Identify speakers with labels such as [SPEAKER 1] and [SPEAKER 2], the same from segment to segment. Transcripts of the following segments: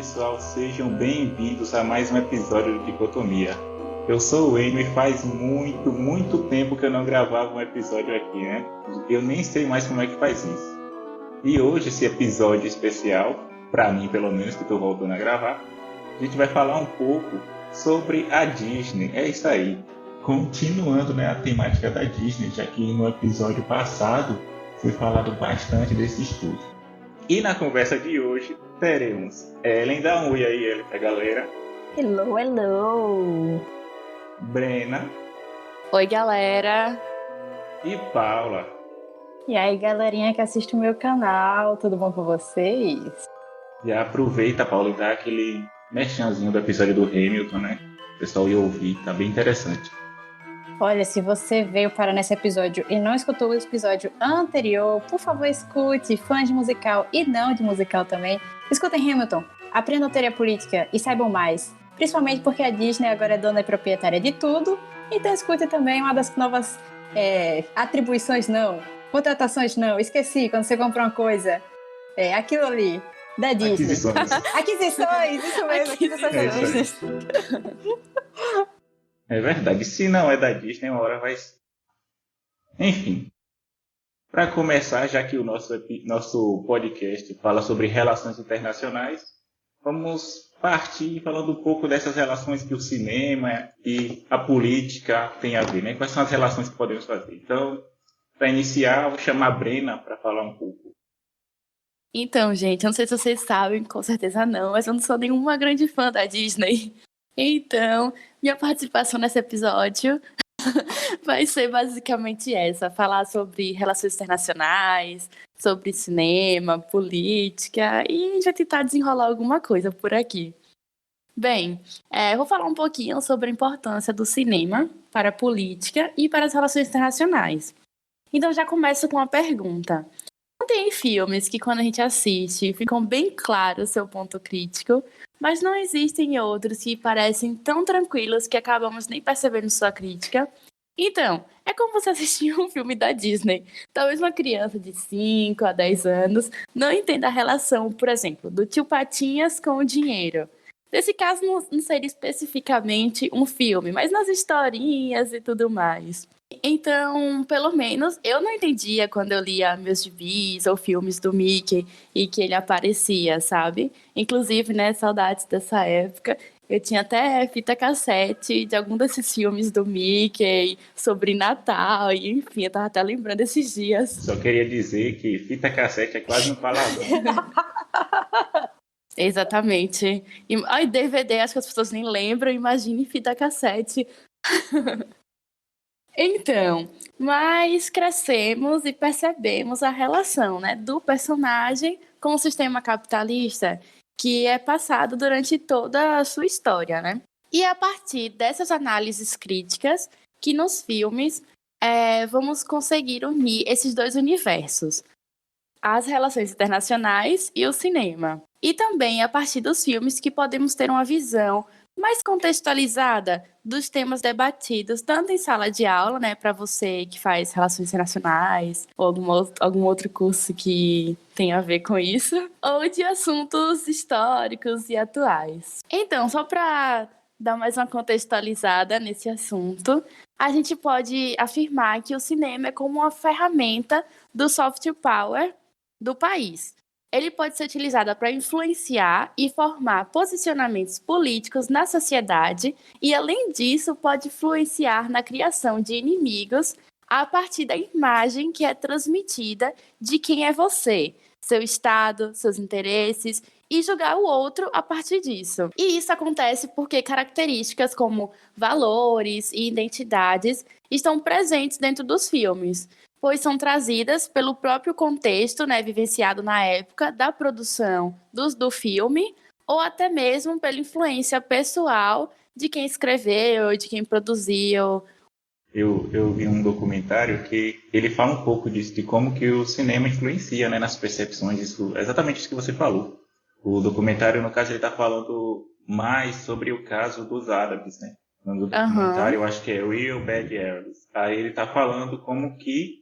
[SPEAKER 1] pessoal, sejam bem-vindos a mais um episódio do Dicotomia. Eu sou o Enio e faz muito tempo que eu não gravava um episódio aqui, né? Eu nem sei mais como é que faz isso. E hoje, esse episódio especial, para mim pelo menos, que estou voltando a gravar, a gente vai falar um pouco sobre a Disney. É isso aí. Continuando, né, a temática da Disney, já que no episódio passado foi falado bastante desse estúdio. E na conversa de hoje teremos Ellen, dá um oi aí, Ellen, pra galera.
[SPEAKER 2] Hello.
[SPEAKER 1] Brena.
[SPEAKER 3] Oi, galera.
[SPEAKER 1] E Paula.
[SPEAKER 2] E aí, galerinha que assiste o meu canal, tudo bom com vocês?
[SPEAKER 1] Já aproveita, Paula, e dá aquele merchanzinho do episódio do Hamilton, né? O pessoal ia ouvir, tá bem interessante.
[SPEAKER 2] Olha, se você veio para nesse episódio e não escutou o episódio anterior, por favor, escute. Fãs de musical e não de musical também, escutem Hamilton, aprendam teoria política e saibam mais. Principalmente porque a Disney agora é dona e proprietária de tudo. Então escute também uma das novas atribuições não, contratações não, esqueci, quando você compra uma coisa, aquilo ali, da Disney. Aquisições, isso mesmo, aquisições da Disney.
[SPEAKER 1] É verdade, se não é da Disney, uma hora vai... Enfim, para começar, já que o nosso podcast fala sobre relações internacionais, vamos partir falando um pouco dessas relações que o cinema e a política têm a ver, né? Quais são as relações que podemos fazer? Então, para iniciar, vou chamar a Brena para falar um pouco.
[SPEAKER 3] Então, gente, eu não sei se vocês sabem, com certeza não, mas eu não sou nenhuma grande fã da Disney. Então, minha participação nesse episódio vai ser basicamente essa, falar sobre relações internacionais, sobre cinema, política, e a gente vai tentar desenrolar alguma coisa por aqui. Bem, vou falar um pouquinho sobre a importância do cinema para a política e para as relações internacionais. Então, já começo com uma pergunta. Tem filmes que, quando a gente assiste, ficam bem claro o seu ponto crítico, mas não existem outros que parecem tão tranquilos que acabamos nem percebendo sua crítica. Então, é como você assistir um filme da Disney. Talvez uma criança de 5 a 10 anos não entenda a relação, por exemplo, do tio Patinhas com o dinheiro. Nesse caso, não seria especificamente um filme, mas nas historinhas e tudo mais. Então, pelo menos, eu não entendia quando eu lia meus gibis ou filmes do Mickey e que ele aparecia, sabe? Inclusive, né, saudades dessa época. Eu tinha até fita cassete de algum desses filmes do Mickey sobre Natal, e enfim, eu tava até lembrando esses dias.
[SPEAKER 1] Só queria dizer que fita cassete é quase um palavrão.
[SPEAKER 3] Exatamente. E DVD, acho que as pessoas nem lembram, imagine fita cassete. Então, mas crescemos e percebemos a relação, né, do personagem com o sistema capitalista que é passado durante toda a sua história, né? E é a partir dessas análises críticas que nos filmes vamos conseguir unir esses dois universos, as relações internacionais e o cinema. E também a partir dos filmes que podemos ter uma visão mais contextualizada dos temas debatidos, tanto em sala de aula, né, para você que faz relações internacionais, ou algum outro curso que tem a ver com isso, ou de assuntos históricos e atuais. Então, só para dar mais uma contextualizada nesse assunto, a gente pode afirmar que o cinema é como uma ferramenta do soft power do país. Ele pode ser utilizado para influenciar e formar posicionamentos políticos na sociedade e, além disso, pode influenciar na criação de inimigos a partir da imagem que é transmitida de quem é você, seu estado, seus interesses, e julgar o outro a partir disso. E isso acontece porque características como valores e identidades estão presentes dentro dos filmes, pois são trazidas pelo próprio contexto, né, vivenciado na época da produção do filme, ou até mesmo pela influência pessoal de quem escreveu, de quem produziu.
[SPEAKER 1] Eu vi um documentário que ele fala um pouco disso, de como que o cinema influencia, né, nas percepções, exatamente isso que você falou. O documentário, no caso, ele está falando mais sobre o caso dos árabes, né? No documentário, eu acho que é Real Bad Arabs. Aí ele está falando como que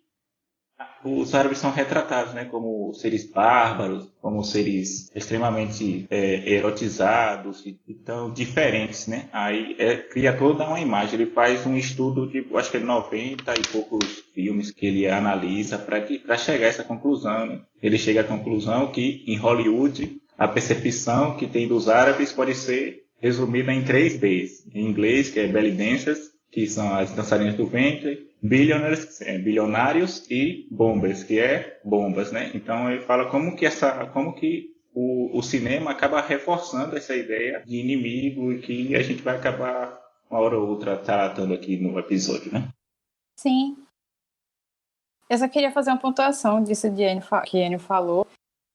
[SPEAKER 1] os árabes são retratados, né, como seres bárbaros, como seres extremamente erotizados e tão diferentes, né? Aí cria toda uma imagem. Ele faz um estudo de, acho que 90 e poucos filmes que ele analisa para chegar a essa conclusão, né? Ele chega à conclusão que em Hollywood a percepção que tem dos árabes pode ser resumida em 3 Bs. Em inglês, que é belly dancers, que são as dançarinas do ventre, bilionários e bombers, que é bombas, né? Então ele fala como que o cinema acaba reforçando essa ideia de inimigo e que a gente vai acabar uma hora ou outra tratando aqui no episódio, né?
[SPEAKER 2] Sim. Eu só queria fazer uma pontuação disso que Enio falou,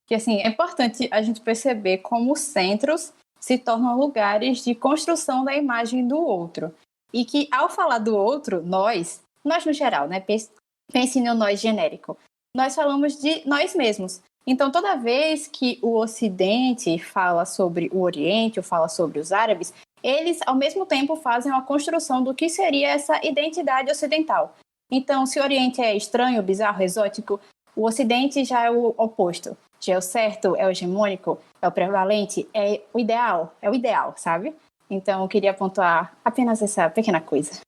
[SPEAKER 2] que assim, é importante a gente perceber como os centros se tornam lugares de construção da imagem do outro. E que ao falar do outro, nós no geral, né? Pense no nós genérico. Nós falamos de nós mesmos. Então, toda vez que o Ocidente fala sobre o Oriente ou fala sobre os árabes, eles, ao mesmo tempo, fazem uma construção do que seria essa identidade ocidental. Então, se o Oriente é estranho, bizarro, exótico, o Ocidente já é o oposto. Já é o certo, é o hegemônico, é o prevalente, é o ideal, sabe? Então, eu queria pontuar apenas essa pequena coisa.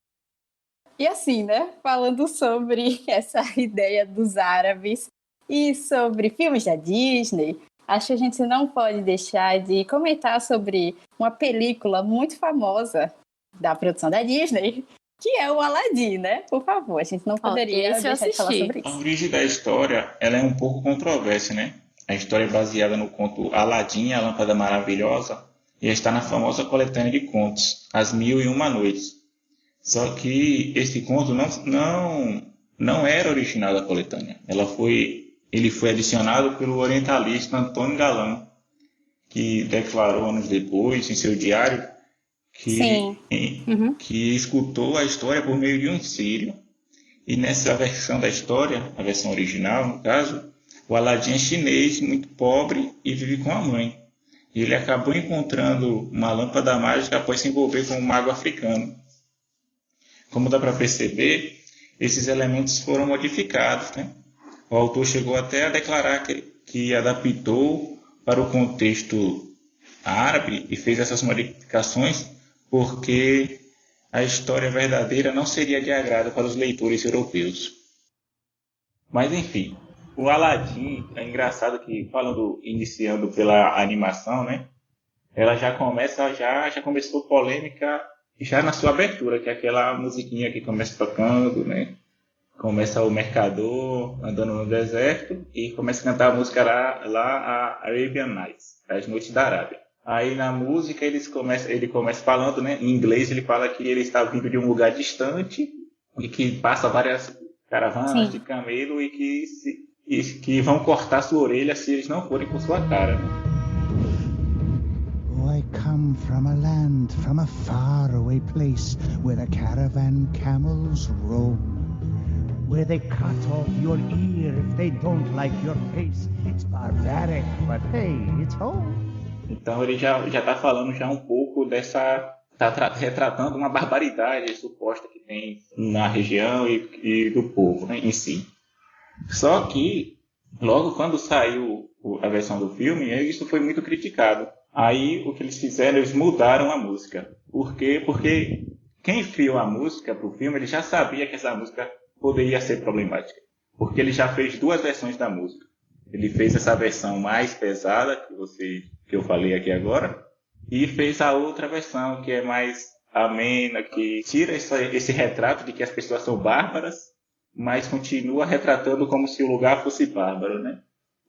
[SPEAKER 2] E assim, né? Falando sobre essa ideia dos árabes e sobre filmes da Disney, acho que a gente não pode deixar de comentar sobre uma película muito famosa da produção da Disney, que é o Aladdin, né? Por favor, a gente não poderia deixar de falar sobre
[SPEAKER 1] A
[SPEAKER 2] isso.
[SPEAKER 1] origem da história, ela é um pouco controversa, né? A história é baseada no conto Aladdin, a Lâmpada Maravilhosa, e está na famosa coletânea de contos, As Mil e Uma Noites. Só que esse conto não era original da coletânea. Ele foi adicionado pelo orientalista Antônio Galland, que declarou anos depois, em seu diário, que escutou a história por meio de um sírio. E nessa versão da história, a versão original, no caso, o Aladim é chinês, muito pobre e vive com a mãe. E ele acabou encontrando uma lâmpada mágica após se envolver com um mago africano. Como dá para perceber, esses elementos foram modificados, né? O autor chegou até a declarar que adaptou para o contexto árabe e fez essas modificações porque a história verdadeira não seria de agrado para os leitores europeus. Mas enfim, o Aladdin é engraçado que, iniciando pela animação, né? Ela já começou polêmica já na sua abertura, que é aquela musiquinha que começa tocando, né? Começa o mercador andando no deserto e começa a cantar a música lá a Arabian Nights, as noites da Arábia. Aí na música ele começa falando, né? Em inglês ele fala que ele está vindo de um lugar distante e que passa várias caravanas de camelo e que vão cortar sua orelha se eles não forem por sua cara, né?
[SPEAKER 4] I come from a land, from a faraway place, where the caravan camels roam, where they cut off your ear if they don't like your face. It's barbaric, but hey, it's home.
[SPEAKER 1] Então ele já está falando já um pouco retratando uma barbaridade suposta que tem na região e do povo, né, em si. Só que logo quando saiu a versão do filme, isso foi muito criticado. Aí o que eles fizeram, eles mudaram a música. Por quê? Porque quem criou a música para o filme, ele já sabia que essa música poderia ser problemática. Porque ele já fez 2 versões da música. Ele fez essa versão mais pesada, que eu falei aqui agora, e fez a outra versão, que é mais amena, que tira esse retrato de que as pessoas são bárbaras, mas continua retratando como se o lugar fosse bárbaro, né?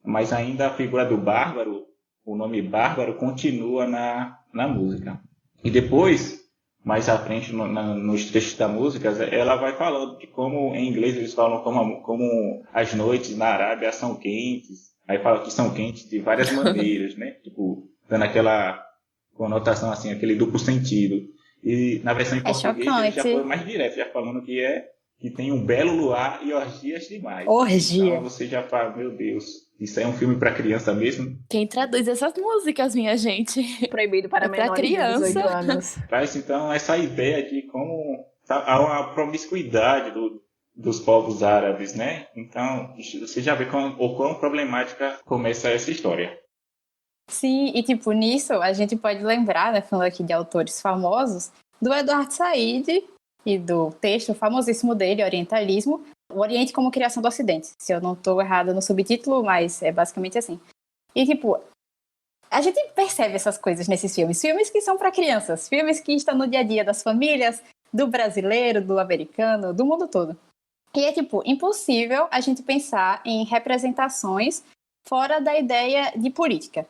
[SPEAKER 1] Mas ainda a figura do bárbaro, o nome bárbaro, continua na música. E depois, mais à frente, nos trechos da música, ela vai falando de como, em inglês, eles falam como as noites na Arábia são quentes. Aí fala que são quentes de várias maneiras, né? Tipo, dando aquela conotação assim, aquele duplo sentido. E na versão em português, ele já foi mais direto, já falando que tem um belo luar e orgias demais.
[SPEAKER 2] Orgia.
[SPEAKER 1] Então você já fala, meu Deus, isso é um filme para criança mesmo?
[SPEAKER 3] Quem traduz essas músicas, minha gente?
[SPEAKER 2] Proibido para menores
[SPEAKER 3] criança.
[SPEAKER 2] de 18 anos.
[SPEAKER 1] Traz então essa ideia de como há uma promiscuidade dos povos árabes, né? Então, você já vê o quão problemática começa essa história.
[SPEAKER 2] Sim, e tipo, nisso a gente pode lembrar, né, falando aqui de autores famosos, do Eduardo Said e do texto famosíssimo dele, Orientalismo, o Oriente como Criação do Ocidente. Se eu não estou errada no subtítulo, mas é basicamente assim. E tipo, a gente percebe essas coisas nesses filmes. Filmes que são para crianças, filmes que estão no dia a dia das famílias, do brasileiro, do americano, do mundo todo. E é tipo, impossível a gente pensar em representações fora da ideia de política.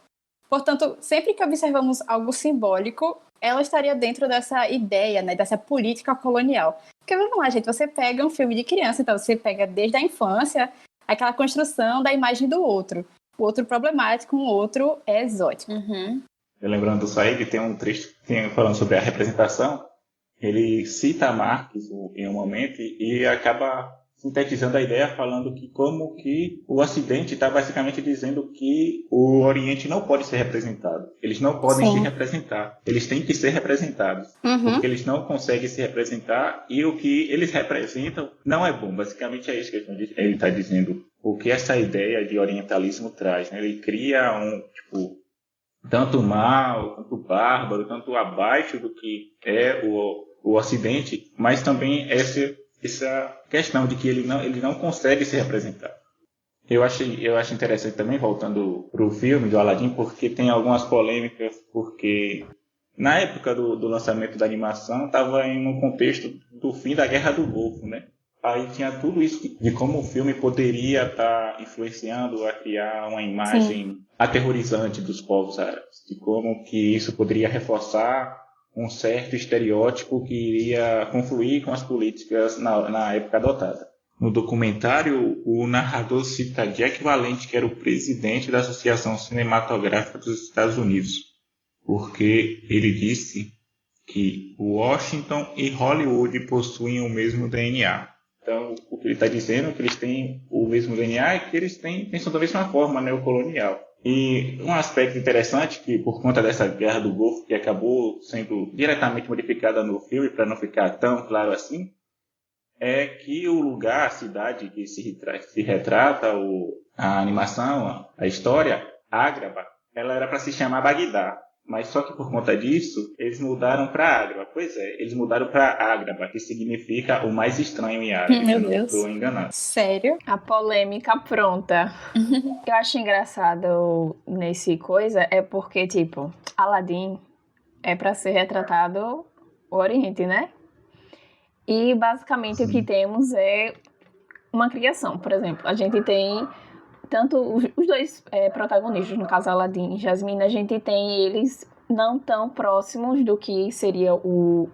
[SPEAKER 2] Portanto, sempre que observamos algo simbólico, ela estaria dentro dessa ideia, né, dessa política colonial. Porque vamos lá, gente, você pega um filme de criança, então você pega desde a infância aquela construção da imagem do outro. O outro problemático, um outro exótico.
[SPEAKER 3] Uhum.
[SPEAKER 1] Eu lembrando do Said, tem um trecho falando sobre a representação. Ele cita Marx em um momento e acaba sintetizando a ideia falando que como que o Ocidente está basicamente dizendo que o Oriente não pode ser representado. Eles não podem se representar. Eles têm que ser representados. Porque eles não conseguem se representar e o que eles representam não é bom. Basicamente é isso que ele está dizendo. O que essa ideia de orientalismo traz, né? Ele cria tanto mal, tanto bárbaro, tanto abaixo do que é o Ocidente, mas também essa questão de que ele não consegue se representar. Eu acho interessante também, voltando para o filme do Aladdin, porque tem algumas polêmicas, porque na época do lançamento da animação estava em um contexto do fim da Guerra do Golfo, né? Aí tinha tudo isso de como o filme poderia estar influenciando a criar uma imagem aterrorizante dos povos árabes, de como que isso poderia reforçar um certo estereótipo que iria confluir com as políticas na época adotada. No documentário, o narrador cita Jack Valenti, que era o presidente da Associação Cinematográfica dos Estados Unidos, porque ele disse que Washington e Hollywood possuem o mesmo DNA. Então, o que ele está dizendo é que eles têm o mesmo DNA e que eles pensam da mesma forma neocolonial. E um aspecto interessante que, por conta dessa Guerra do Golfo, que acabou sendo diretamente modificada no filme, para não ficar tão claro assim, é que o lugar, a cidade que se retrata, a animação, a história, Ágraba, ela era para se chamar Bagdá. Mas só que por conta disso, eles mudaram para Ágraba. Pois é, eles mudaram para Ágraba, que significa o mais estranho em árabe.
[SPEAKER 2] Meu Deus.
[SPEAKER 1] Estou enganado.
[SPEAKER 2] Sério?
[SPEAKER 5] A polêmica pronta. O que eu acho engraçado nesse coisa é porque, tipo, Aladdin é pra ser retratado o Oriente, né? E basicamente o que temos é uma criação. Por exemplo, a gente tem tanto os dois protagonistas, no caso Aladdin e Jasmine, a gente tem eles não tão próximos do que seria o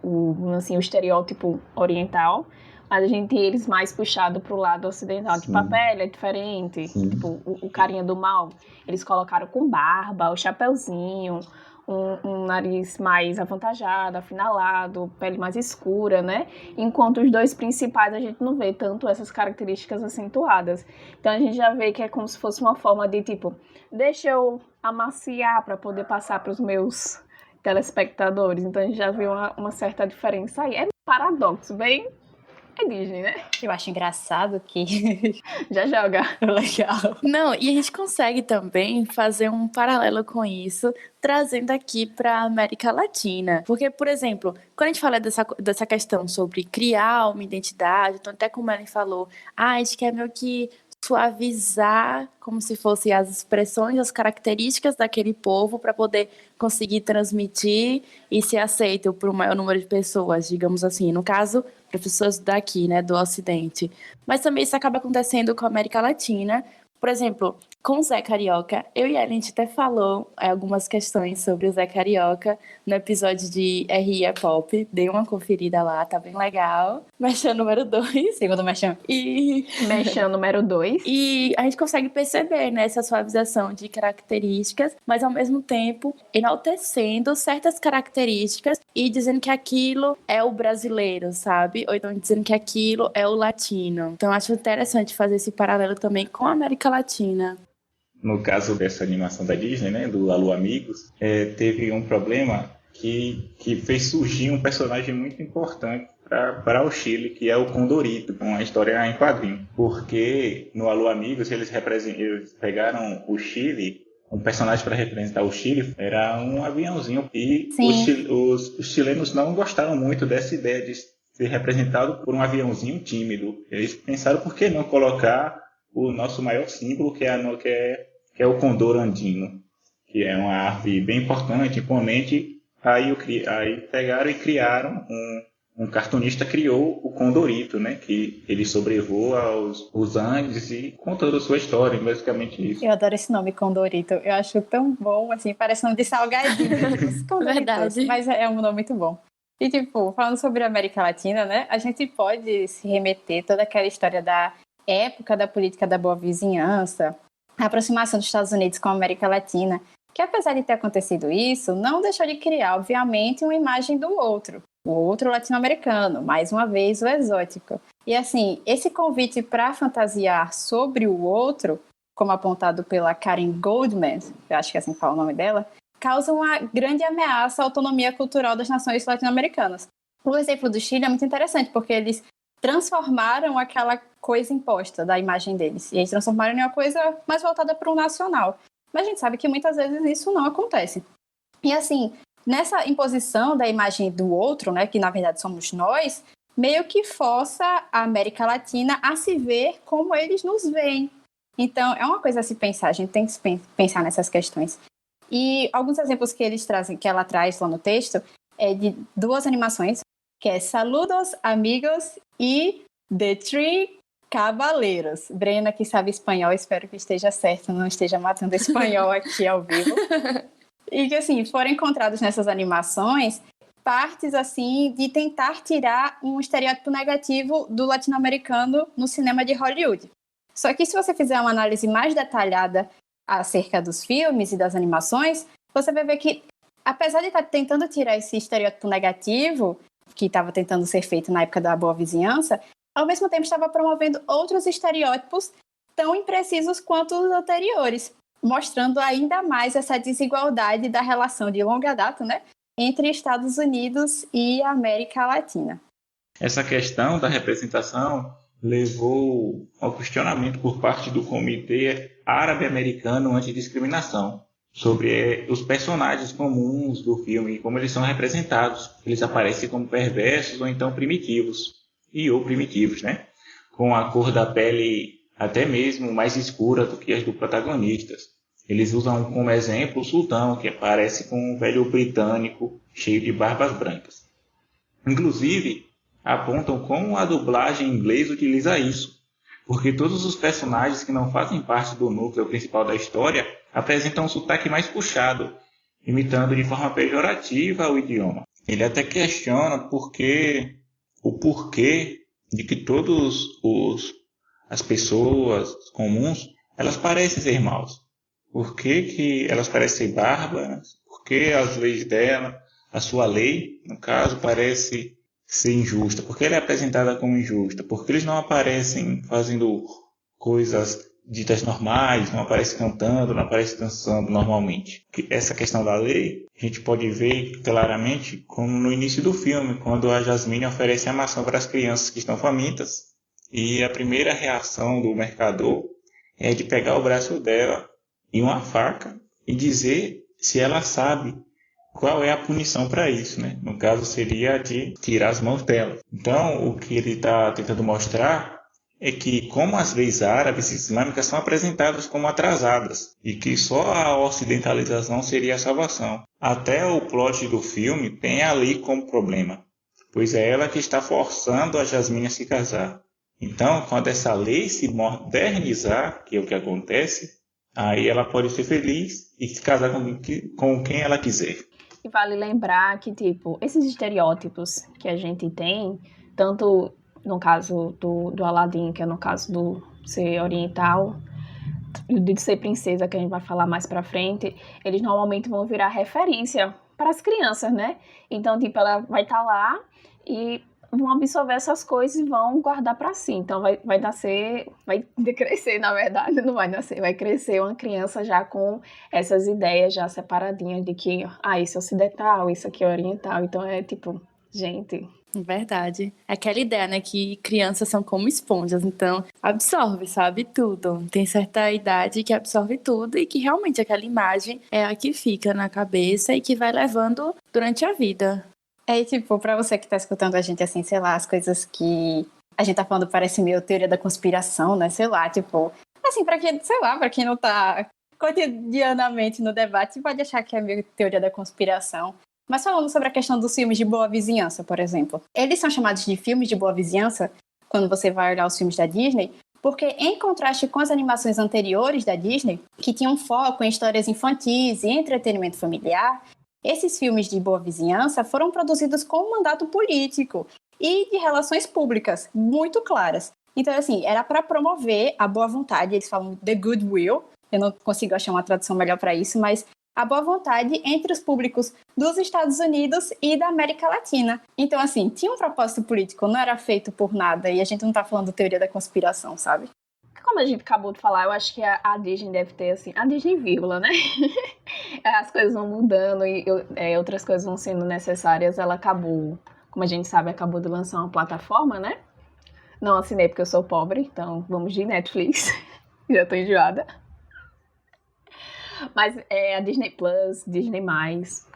[SPEAKER 5] estereótipo oriental, mas a gente tem eles mais puxados pro lado ocidental. Tipo, a pele é diferente, tipo, o carinha do mal, eles colocaram com barba, o chapeuzinho, um nariz mais avantajado, afinalado, pele mais escura, né? Enquanto os dois principais a gente não vê tanto essas características acentuadas. Então a gente já vê que é como se fosse uma forma de tipo, deixa eu amaciar para poder passar para os meus telespectadores. Então a gente já vê uma certa diferença aí. É um paradoxo, bem... É Disney, né?
[SPEAKER 2] Eu acho engraçado que...
[SPEAKER 5] Já joga.
[SPEAKER 2] Legal.
[SPEAKER 3] Não, e a gente consegue também fazer um paralelo com isso, trazendo aqui para a América Latina. Porque, por exemplo, quando a gente fala dessa questão sobre criar uma identidade, então até como ele falou, a gente quer meio que suavizar como se fossem as expressões, as características daquele povo para poder conseguir transmitir e ser aceito por um maior número de pessoas, digamos assim. No caso, pessoas daqui, né, do Ocidente. Mas também isso acaba acontecendo com a América Latina. Por exemplo, com o Zé Carioca, eu e a gente até falou algumas questões sobre o Zé Carioca no episódio de RI é Pop. Dei uma conferida lá, tá bem legal. Merchan número 2.
[SPEAKER 2] Segundo Merchan.
[SPEAKER 5] Merchan número 2.
[SPEAKER 3] E a gente consegue perceber, né, essa suavização de características, mas ao mesmo tempo enaltecendo certas características e dizendo que aquilo é o brasileiro, sabe? Ou então dizendo que aquilo é o latino. Então acho interessante fazer esse paralelo também com a América Latina.
[SPEAKER 1] No caso dessa animação da Disney, né, do Alô Amigos, teve um problema que fez surgir um personagem muito importante para o Chile, que é o Condorito, com uma história em quadrinho. Porque no Alô Amigos eles pegaram o Chile, um personagem para representar o Chile era um aviãozinho. E os chilenos não gostaram muito dessa ideia de ser representado por um aviãozinho tímido. Eles pensaram por que não colocar o nosso maior símbolo, que é o condor andino, que é uma árvore bem importante, imponente. Aí pegaram e criaram um cartunista criou o Condorito, né? Que ele sobrevoa os Andes e conta toda a sua história, basicamente isso.
[SPEAKER 2] Eu adoro esse nome, Condorito. Eu acho tão bom, assim, parece nome de salgadinho.
[SPEAKER 3] Verdade.
[SPEAKER 2] Mas é um nome muito bom. E, tipo, falando sobre a América Latina, né? A gente pode se remeter toda aquela história da época da política da boa vizinhança, a aproximação dos Estados Unidos com a América Latina, que apesar de ter acontecido isso, não deixou de criar, obviamente, uma imagem do outro. O outro latino-americano, mais uma vez o exótico. E assim, esse convite para fantasiar sobre o outro, como apontado pela Karen Goldman, eu acho que é assim que fala o nome dela, causa uma grande ameaça à autonomia cultural das nações latino-americanas. O exemplo do Chile é muito interessante, porque eles transformaram aquela coisa imposta da imagem deles, e eles transformaram em uma coisa mais voltada para o nacional. Mas a gente sabe que muitas vezes isso não acontece. E assim, nessa imposição da imagem do outro, né, que na verdade somos nós, meio que força a América Latina a se ver como eles nos veem. Então, é uma coisa a se pensar, a gente tem que pensar nessas questões. E alguns exemplos que eles trazem, que ela traz lá no texto, é de duas animações, que é Saludos Amigos e The Three Cavaleiros. Brena, que sabe espanhol, espero que esteja certo, não esteja matando espanhol aqui ao vivo. E que, assim, foram encontrados nessas animações partes, assim, de tentar tirar um estereótipo negativo do latino-americano no cinema de Hollywood. Só que se você fizer uma análise mais detalhada acerca dos filmes e das animações, você vai ver que, apesar de estar tentando tirar esse estereótipo negativo, que estava tentando ser feito na época da Boa Vizinhança, ao mesmo tempo estava promovendo outros estereótipos tão imprecisos quanto os anteriores, mostrando ainda mais essa desigualdade da relação de longa data, né, entre Estados Unidos e América Latina.
[SPEAKER 1] Essa questão da representação levou ao questionamento por parte do Comitê Árabe-Americano Antidiscriminação sobre os personagens comuns do filme e como eles são representados. Eles aparecem como perversos ou então primitivos, né? Com a cor da pele até mesmo mais escura do que as dos protagonistas. Eles usam como exemplo o sultão, que aparece com um velho britânico cheio de barbas brancas. Inclusive, apontam como a dublagem em inglês utiliza isso, porque todos os personagens que não fazem parte do núcleo principal da história apresentam um sotaque mais puxado, imitando de forma pejorativa o idioma. Ele até questiona o porquê de que as pessoas comuns elas parecem ser maus. Por que elas parecem ser bárbaras? Por que as leis dela, a sua lei, no caso, parece ser injusta? Por que ela é apresentada como injusta? Por que eles não aparecem fazendo coisas ditas normais, não aparecem cantando, não aparecem dançando normalmente? Essa questão da lei, a gente pode ver claramente como no início do filme, quando a Jasmine oferece a maçã para as crianças que estão famintas, e a primeira reação do mercador é de pegar o braço dela e uma faca e dizer se ela sabe qual é a punição para isso, né? No caso seria de tirar as mãos dela. Então o que ele está tentando mostrar é que como as leis árabes e islâmicas são apresentadas como atrasadas e que só a ocidentalização seria a salvação. Até o plot do filme tem a lei como problema, pois é ela que está forçando a Jasmine a se casar. Então, quando essa lei se modernizar, que é o que acontece, aí ela pode ser feliz e se casar com quem ela quiser.
[SPEAKER 5] E vale lembrar que, tipo, esses estereótipos que a gente tem, tanto no caso do Aladdin, que é no caso do ser oriental, e de ser princesa, que a gente vai falar mais pra frente, eles normalmente vão virar referência para as crianças, né? Então, tipo, ela vai estar lá e vão absorver essas coisas e vão guardar para si. Então vai crescer, na verdade, não vai nascer, vai crescer uma criança já com essas ideias já separadinhas de que, isso é ocidental, isso aqui é oriental. Então é tipo, gente...
[SPEAKER 3] Verdade. Aquela ideia, né, que crianças são como esponjas, então absorve, sabe, tudo. Tem certa idade que absorve tudo e que realmente aquela imagem é a que fica na cabeça e que vai levando durante a vida.
[SPEAKER 2] É, tipo, pra você que tá escutando a gente, assim, sei lá, as coisas que a gente tá falando parece meio teoria da conspiração, né? Sei lá, tipo, assim, pra quem, sei lá, pra quem não tá cotidianamente no debate, pode achar que é meio teoria da conspiração. Mas falando sobre a questão dos filmes de boa vizinhança, por exemplo. Eles são chamados de filmes de boa vizinhança quando você vai olhar os filmes da Disney, porque em contraste com as animações anteriores da Disney, que tinham foco em histórias infantis e entretenimento familiar, esses filmes de boa vizinhança foram produzidos com um mandato político e de relações públicas muito claras. Então, assim, era para promover a boa vontade, eles falam the goodwill, eu não consigo achar uma tradução melhor para isso, mas a boa vontade entre os públicos dos Estados Unidos e da América Latina. Então, assim, tinha um propósito político, não era feito por nada, e a gente não tá falando teoria da conspiração, sabe?
[SPEAKER 5] Como a gente acabou de falar, eu acho que a Disney deve ter, assim, a Disney vírgula, né? As coisas vão mudando e outras coisas vão sendo necessárias. Ela acabou, como a gente sabe, acabou de lançar uma plataforma, né? Não assinei porque eu sou pobre, então vamos de Netflix. Já tô enjoada. Mas a Disney Plus, Disney+,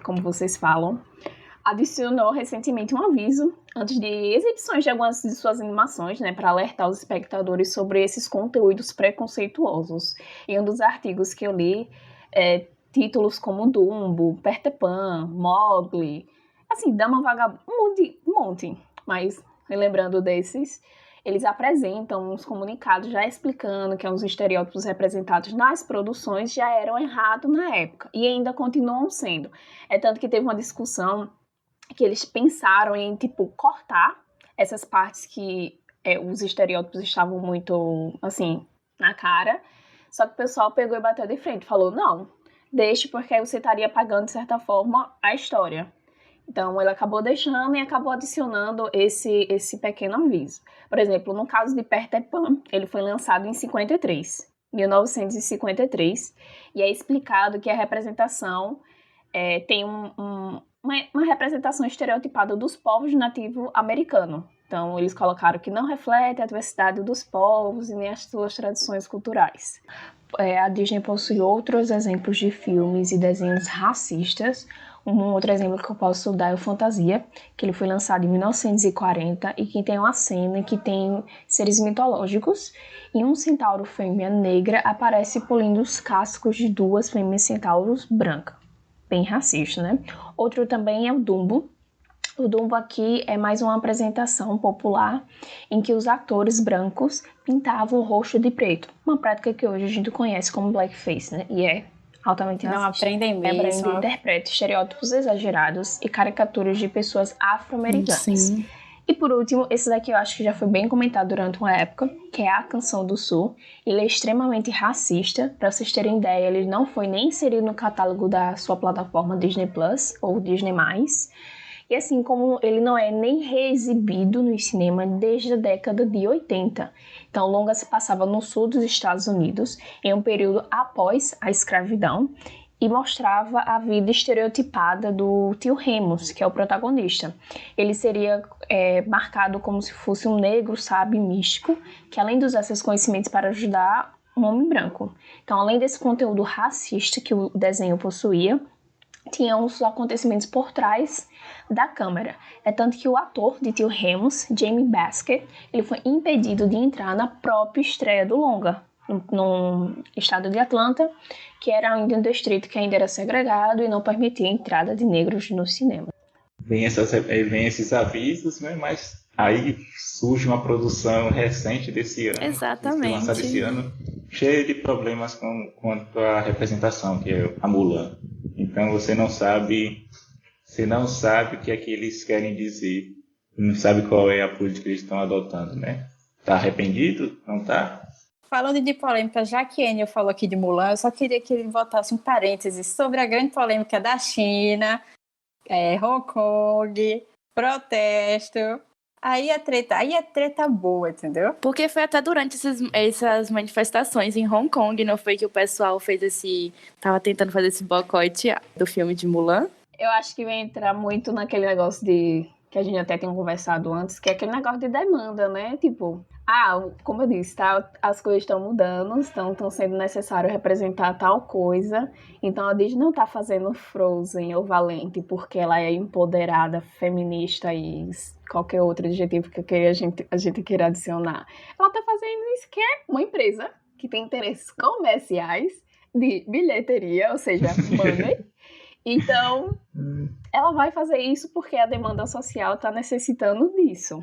[SPEAKER 5] como vocês falam, adicionou recentemente um aviso antes de exibições de algumas de suas animações, né, para alertar os espectadores sobre esses conteúdos preconceituosos. E um dos artigos que eu li, títulos como Dumbo, Peter Pan, Mowgli, assim, Dama Vagabunda, um monte, mas lembrando desses, eles apresentam uns comunicados já explicando que os estereótipos representados nas produções já eram errados na época e ainda continuam sendo. É tanto que teve uma discussão que eles pensaram em, tipo, cortar essas partes que os estereótipos estavam muito, assim, na cara. Só que o pessoal pegou e bateu de frente. Falou, não, deixe porque aí você estaria apagando, de certa forma, a história. Então, ele acabou deixando e acabou adicionando esse pequeno aviso. Por exemplo, no caso de Peter Pan, ele foi lançado em 1953, e é explicado que a representação tem uma representação estereotipada dos povos nativos americanos. Então, eles colocaram que não reflete a diversidade dos povos e nem as suas tradições culturais. A Disney possui outros exemplos de filmes e desenhos racistas. Um outro exemplo que eu posso dar é o Fantasia, que ele foi lançado em 1940 e que tem uma cena que tem seres mitológicos e um centauro fêmea negra aparece polindo os cascos de duas fêmeas centauros brancas. Bem racista, né? Outro também é o Dumbo. O Dumbo aqui é mais uma apresentação popular em que os atores brancos pintavam o rosto de preto. Uma prática que hoje a gente conhece como blackface, né? E é altamente racista.
[SPEAKER 2] Não aprendem mesmo.
[SPEAKER 5] Interpreta estereótipos exagerados e caricaturas de pessoas afro-americanas.
[SPEAKER 3] Sim.
[SPEAKER 5] E por último, esse daqui eu acho que já foi bem comentado durante uma época, que é A Canção do Sul. Ele é extremamente racista. Para vocês terem ideia, ele não foi nem inserido no catálogo da sua plataforma Disney Plus ou Disney+. E assim como ele não é nem reexibido no cinema desde a década de 80. Então, o longa se passava no sul dos Estados Unidos, em um período após a escravidão, e mostrava a vida estereotipada do tio Remus, que é o protagonista. Ele seria marcado como se fosse um negro sábio místico, que além de usar seus conhecimentos para ajudar um homem branco. Então, além desse conteúdo racista que o desenho possuía, tinha os acontecimentos por trás da câmera. É tanto que o ator de tio Remus, Jamie Baskett, ele foi impedido de entrar na própria estreia do longa, no estado de Atlanta, que era ainda um distrito que ainda era segregado e não permitia a entrada de negros no cinema.
[SPEAKER 1] Vem esses avisos, né? Mas aí surge uma produção recente desse ano.
[SPEAKER 3] Exatamente.
[SPEAKER 1] Lançada esse ano, cheia de problemas quanto à representação, que é a Mulan. Então você não sabe o que é que eles querem dizer, não sabe qual é a política que eles estão adotando, né? Tá arrependido? Não tá?
[SPEAKER 2] Falando de polêmica, já que Enio falou aqui de Mulan, eu só queria que ele botasse um parênteses sobre a grande polêmica da China, Hong Kong, protesto. Aí é treta boa, entendeu?
[SPEAKER 3] Porque foi até durante essas manifestações em Hong Kong, não foi que o pessoal tava tentando fazer esse boicote do filme de Mulan?
[SPEAKER 5] Eu acho que vai entrar muito naquele negócio de que a gente até tinha conversado antes, que é aquele negócio de demanda, né? Tipo, como eu disse, tá, as coisas estão mudando, estão sendo necessário representar tal coisa. Então a Disney não tá fazendo Frozen ou Valente porque ela é empoderada, feminista e qualquer outro adjetivo que a gente queira adicionar. Ela tá fazendo isso que é uma empresa que tem interesses comerciais de bilheteria, ou seja, money. Então, ela vai fazer isso porque a demanda social está necessitando disso.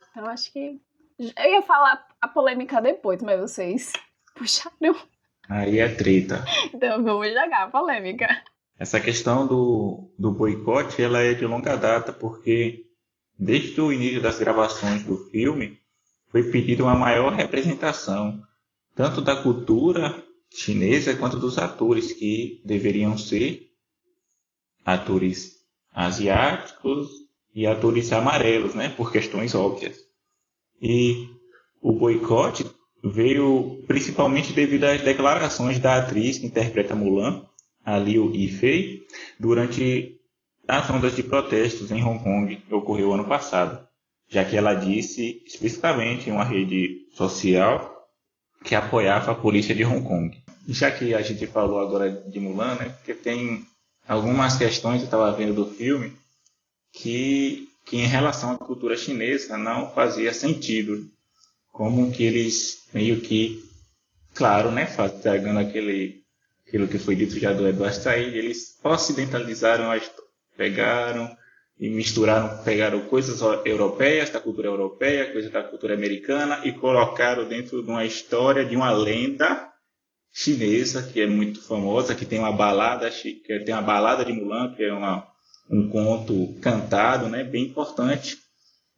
[SPEAKER 5] Então, acho que... Eu ia falar a polêmica depois, mas vocês puxaram.
[SPEAKER 1] Aí é treta.
[SPEAKER 5] Então, vamos jogar a polêmica.
[SPEAKER 1] Essa questão do boicote, ela é de longa data, porque desde o início das gravações do filme, foi pedido uma maior representação, tanto da cultura chinesa quanto dos atores, que deveriam ser atores asiáticos e atores amarelos, né, por questões óbvias. E o boicote veio principalmente devido às declarações da atriz que interpreta Mulan, a Liu Yifei, durante as ondas de protestos em Hong Kong, que ocorreu ano passado, já que ela disse explicitamente em uma rede social que apoiava a polícia de Hong Kong. Já que a gente falou agora de Mulan, né, porque tem algumas questões que eu estava vendo do filme que em relação à cultura chinesa não fazia sentido. Como que eles meio que, claro, né, pegando aquilo que foi dito já do Edward Said, eles ocidentalizaram, pegaram e misturaram, pegaram coisas europeias, da cultura europeia, coisas da cultura americana e colocaram dentro de uma história, de uma lenda chinesa, que é muito famosa, que tem uma balada de Mulan, que é um conto cantado, né, bem importante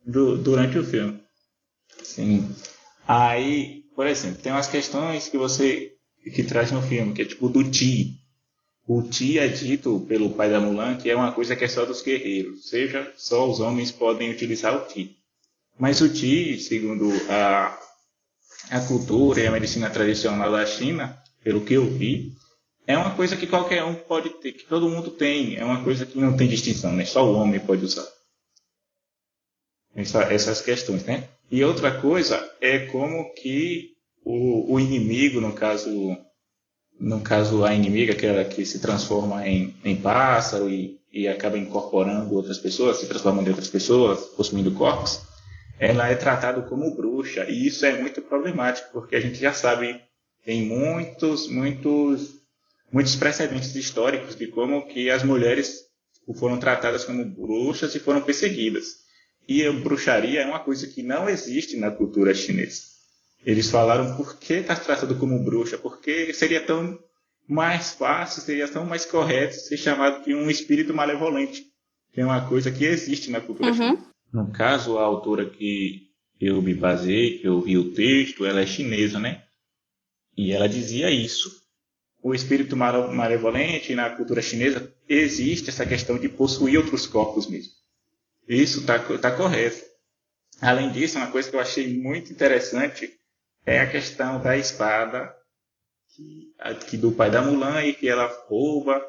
[SPEAKER 1] durante o filme. Sim. Aí, por exemplo, tem umas questões que traz no filme, que é tipo do Ti. O Ti é dito pelo pai da Mulan que é uma coisa que é só dos guerreiros, ou seja, só os homens podem utilizar o Ti. Mas o Ti, segundo a cultura e a medicina tradicional da China, pelo que eu vi, é uma coisa que qualquer um pode ter, que todo mundo tem. É uma coisa que não tem distinção, né? Só o homem pode usar. Essas questões, né? E outra coisa é como que o inimigo, no caso a inimiga, aquela que se transforma em pássaro e acaba incorporando outras pessoas, se transformando em outras pessoas, possuindo corpos, ela é tratada como bruxa. E isso é muito problemático, porque a gente já sabe, tem muitos precedentes históricos de como que as mulheres foram tratadas como bruxas e foram perseguidas. E a bruxaria é uma coisa que não existe na cultura chinesa. Eles falaram por que está tratado como bruxa, porque seria tão mais fácil, seria tão mais correto ser chamado de um espírito malevolente, que é uma coisa que existe na cultura chinesa. No caso, a autora que eu me baseei, que eu vi o texto, ela é chinesa, né? E ela dizia isso. O espírito malevolente na cultura chinesa existe essa questão de possuir outros corpos mesmo. Isso está correto. Além disso, uma coisa que eu achei muito interessante é a questão da espada que do pai da Mulan e que ela rouba,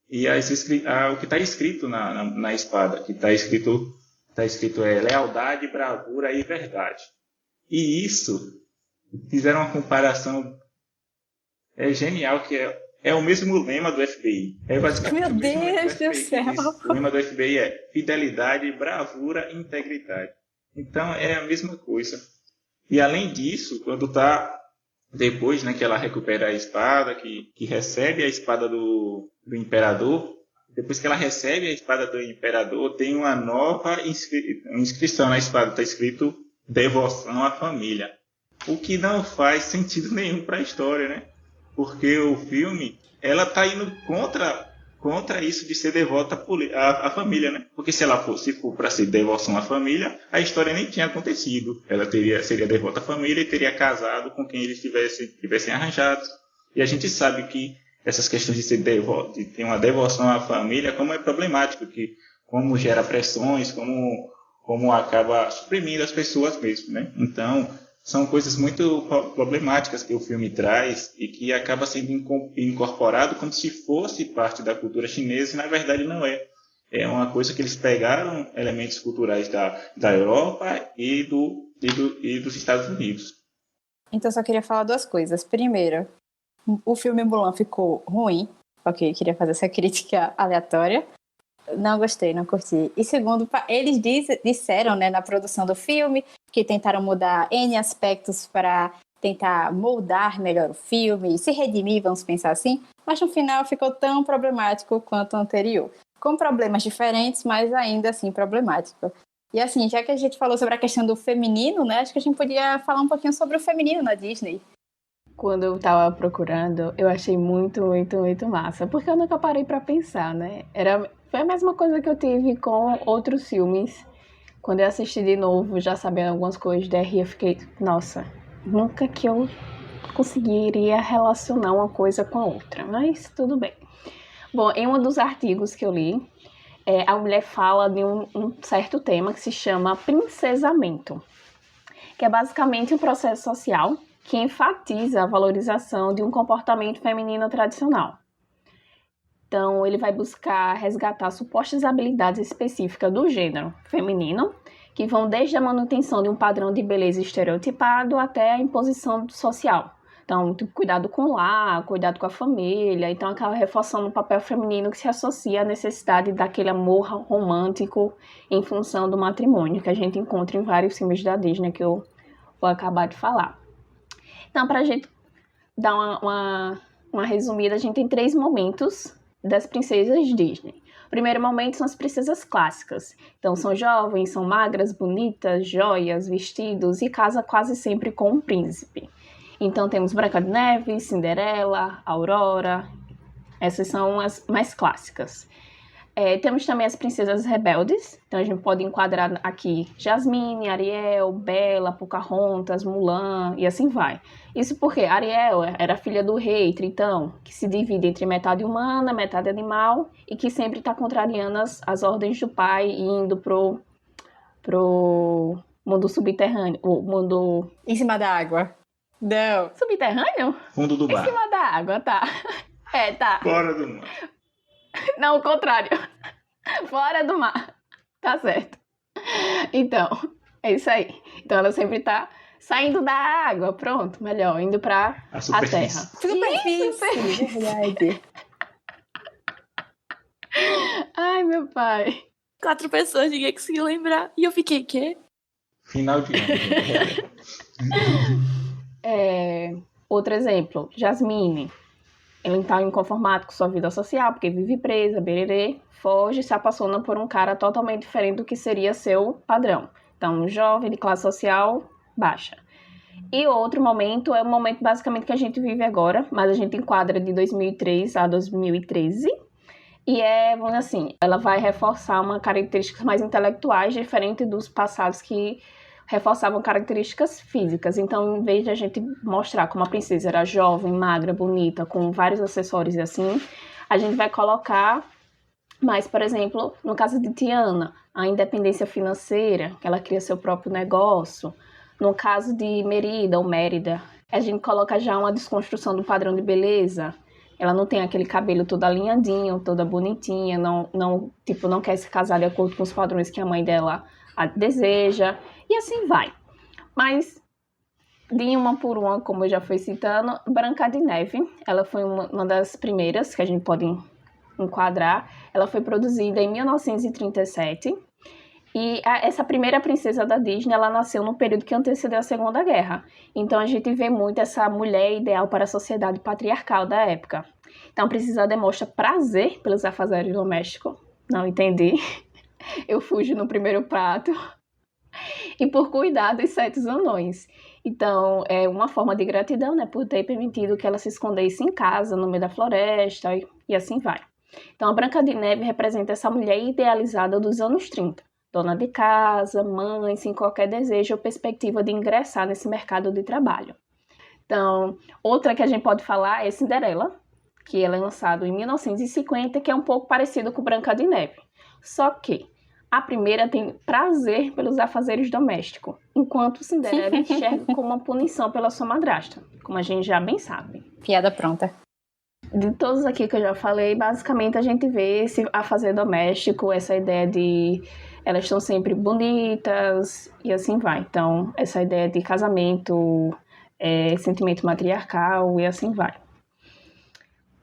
[SPEAKER 1] e o que está escrito na espada, que está escrito é lealdade, bravura e verdade. E isso, fizeram uma comparação genial, que é o mesmo lema do FBI. É basicamente
[SPEAKER 2] Meu Deus do céu!
[SPEAKER 1] O lema do FBI é fidelidade, bravura e integridade. Então é a mesma coisa. E além disso, quando está depois, né, que ela recupera a espada, que recebe a espada do imperador, depois que ela recebe a espada do imperador, tem uma nova inscrição na espada. Está escrito devoção à família. O que não faz sentido nenhum para a história, né? Porque o filme, ela está indo contra isso de ser devota à família, né? Porque se for para ser devoção à família, a história nem tinha acontecido. Ela seria devota à família e teria casado com quem eles tivessem arranjado. E a gente sabe que essas questões de ser devoto, de ter uma devoção à família, como é problemático, como gera pressões, como acaba suprimindo as pessoas mesmo, né? Então, são coisas muito problemáticas que o filme traz e que acaba sendo incorporado como se fosse parte da cultura chinesa e, na verdade, não é. É uma coisa que eles pegaram elementos culturais da Europa e dos Estados Unidos.
[SPEAKER 2] Então, só queria falar duas coisas. Primeiro, o filme Mulan ficou ruim. Ok, queria fazer essa crítica aleatória. Não gostei, não curti. E segundo, eles disseram, né, na produção do filme que tentaram mudar N aspectos para tentar moldar melhor o filme, se redimir, vamos pensar assim, mas no final ficou tão problemático quanto o anterior. Com problemas diferentes, mas ainda assim problemático. E assim, já que a gente falou sobre a questão do feminino, né, acho que a gente podia falar um pouquinho sobre o feminino na Disney.
[SPEAKER 5] Quando eu tava procurando, eu achei muito, muito, muito massa. Porque eu nunca parei pra pensar, né? Foi a mesma coisa que eu tive com outros filmes. Quando eu assisti de novo, já sabendo algumas coisas da R, eu fiquei, nossa, nunca que eu conseguiria relacionar uma coisa com a outra. Mas tudo bem. Bom, em um dos artigos que eu li, a mulher fala de um certo tema que se chama princesamento. Que é basicamente um processo social que enfatiza a valorização de um comportamento feminino tradicional. Então, ele vai buscar resgatar supostas habilidades específicas do gênero feminino, que vão desde a manutenção de um padrão de beleza estereotipado até a imposição social. Então, tipo, cuidado com o lar, cuidado com a família. Então, acaba reforçando o papel feminino que se associa à necessidade daquele amor romântico em função do matrimônio, que a gente encontra em vários filmes da Disney, que eu vou acabar de falar. Então, para a gente dar uma resumida, a gente tem 3 momentos das princesas Disney. O primeiro momento são as princesas clássicas. Então, são jovens, são magras, bonitas, joias, vestidos e casa quase sempre com um príncipe. Então, temos Branca de Neve, Cinderela, Aurora. Essas são as mais clássicas. Temos também as princesas rebeldes. Então, a gente pode enquadrar aqui Jasmine, Ariel, Bela, Pocahontas, Mulan e assim vai. Isso porque Ariel era filha do rei Tritão, que se divide entre metade humana, metade animal e que sempre está contrariando as ordens do pai e indo pro mundo subterrâneo, o mundo...
[SPEAKER 2] Em cima da água. Não.
[SPEAKER 5] Subterrâneo?
[SPEAKER 1] Fundo do
[SPEAKER 5] Em
[SPEAKER 1] mar.
[SPEAKER 5] cima da água, tá. Tá.
[SPEAKER 1] Fora do mar.
[SPEAKER 5] Não, o contrário. Fora do mar. Tá certo. Então, é isso aí. Então ela sempre tá saindo da água, pronto, melhor, indo pra
[SPEAKER 1] A
[SPEAKER 5] a
[SPEAKER 1] superfície.
[SPEAKER 5] terra.
[SPEAKER 2] Superfície. Verdade.
[SPEAKER 5] Ai, meu pai.
[SPEAKER 3] 4 pessoas, ninguém conseguiu lembrar. E eu fiquei, quê?
[SPEAKER 1] Final de ano.
[SPEAKER 5] Outro exemplo, Jasmine. Ela está inconformada com sua vida social, porque vive presa, bererê, foge e se apaixona por um cara totalmente diferente do que seria seu padrão. Então, um jovem de classe social baixa. E outro momento é o momento basicamente que a gente vive agora, mas a gente enquadra de 2003 a 2013. E vamos dizer assim, ela vai reforçar uma características mais intelectuais, diferente dos passados que reforçavam características físicas. Então, em vez de a gente mostrar como a princesa era jovem, magra, bonita, com vários acessórios e assim, a gente vai colocar mais, por exemplo, no caso de Tiana, a independência financeira, que ela cria seu próprio negócio. No caso de Merida ou Mérida, a gente coloca já uma desconstrução do padrão de beleza. Ela não tem aquele cabelo todo alinhadinho, toda bonitinha, não quer se casar de acordo com os padrões que a mãe dela deseja, e assim vai. Mas, de uma por uma, como eu já fui citando, Branca de Neve, ela foi uma das primeiras que a gente pode enquadrar. Ela foi produzida em 1937, e essa primeira princesa da Disney, ela nasceu no período que antecedeu a Segunda Guerra. Então, a gente vê muito essa mulher ideal para a sociedade patriarcal da época. Então, precisa demonstrar prazer pelos afazeres domésticos. Não entendi. Eu fujo no primeiro prato. E por cuidar dos 7 anões. Então, é uma forma de gratidão, né? Por ter permitido que ela se escondesse em casa, no meio da floresta, e assim vai. Então, a Branca de Neve representa essa mulher idealizada dos anos 30. Dona de casa, mãe, sem qualquer desejo ou perspectiva de ingressar nesse mercado de trabalho. Então, outra que a gente pode falar é Cinderela, que ela é lançada em 1950, que é um pouco parecido com Branca de Neve. Só que a primeira tem prazer pelos afazeres domésticos, enquanto Cinderela enxerga como uma punição pela sua madrasta, como a gente já bem sabe.
[SPEAKER 2] Piada pronta.
[SPEAKER 5] de todos aqui que eu já falei, basicamente a gente vê esse afazer doméstico, essa ideia de elas estão sempre bonitas e assim vai. Então, essa ideia de casamento, sentimento matriarcal e assim vai.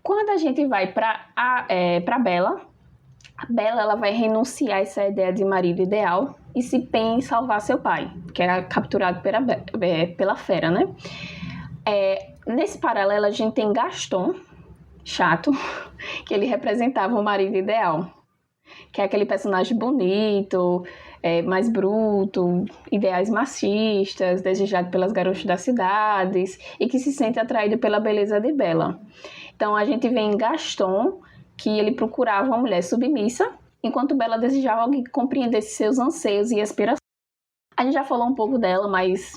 [SPEAKER 5] Quando a gente vai para Bella, a Bella ela vai renunciar a essa ideia de marido ideal e se empenha em salvar seu pai, que era capturado pela fera, né? Nesse paralelo, a gente tem Gaston, chato, que ele representava o marido ideal, que é aquele personagem bonito, mais bruto, ideais machistas, desejado pelas garotas das cidades e que se sente atraído pela beleza de Bella. Então, a gente vê em Gaston que ele procurava uma mulher submissa, enquanto Bella desejava alguém que compreendesse seus anseios e aspirações. A gente já falou um pouco dela, mas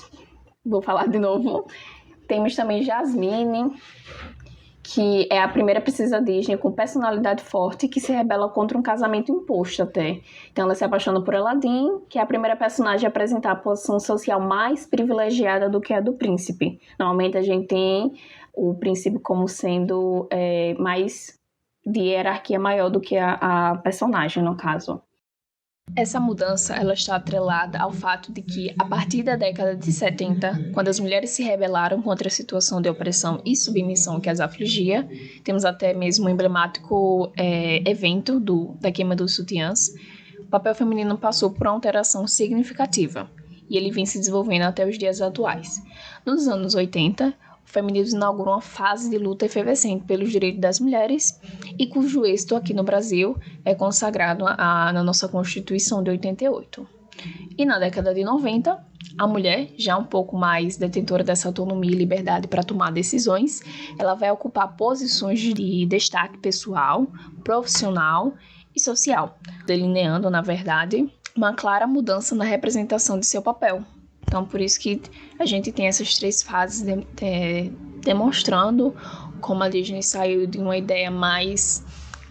[SPEAKER 5] vou falar de novo. Temos também Jasmine, que é a primeira princesa Disney com personalidade forte que se rebela contra um casamento imposto até. Então ela se apaixona por Aladdin, que é a primeira personagem a apresentar a posição social mais privilegiada do que a do príncipe. Normalmente a gente tem o príncipe como sendo mais de hierarquia maior do que a personagem, no caso. Essa mudança ela está atrelada ao fato de que, a partir da década de 70, quando as mulheres se rebelaram contra a situação de opressão e submissão que as afligia, temos até mesmo o emblemático evento da queima dos sutiãs, o papel feminino passou por uma alteração significativa, e ele vem se desenvolvendo até os dias atuais. Nos anos 80, o feminismo inaugurou uma fase de luta efervescente pelos direitos das mulheres e cujo êxito aqui no Brasil é consagrado na nossa Constituição de 88. E na década de 90, a mulher, já um pouco mais detentora dessa autonomia e liberdade para tomar decisões, ela vai ocupar posições de destaque pessoal, profissional e social, delineando, na verdade, uma clara mudança na representação de seu papel. Então, por isso que a gente tem essas três fases demonstrando como a Disney saiu de uma ideia mais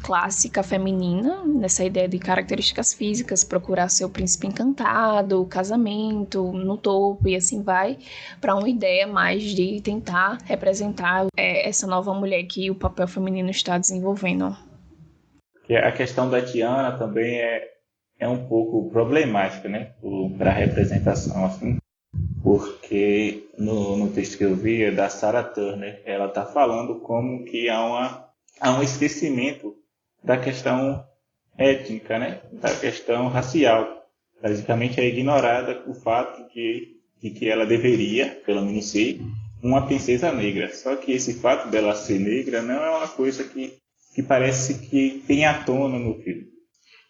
[SPEAKER 5] clássica feminina, nessa ideia de características físicas, procurar seu príncipe encantado, casamento, no topo e assim vai, para uma ideia mais de tentar representar essa nova mulher que o papel feminino está desenvolvendo.
[SPEAKER 1] A questão da Tiana também é um pouco problemática, né, para a representação, assim. Porque no texto que eu vi é da Sarah Turner, ela está falando como que há um esquecimento da questão étnica, né? Da questão racial. Basicamente é ignorada o fato de que ela deveria, pelo menos ser, uma princesa negra. Só que esse fato dela ser negra não é uma coisa que parece que tem à tona no filme.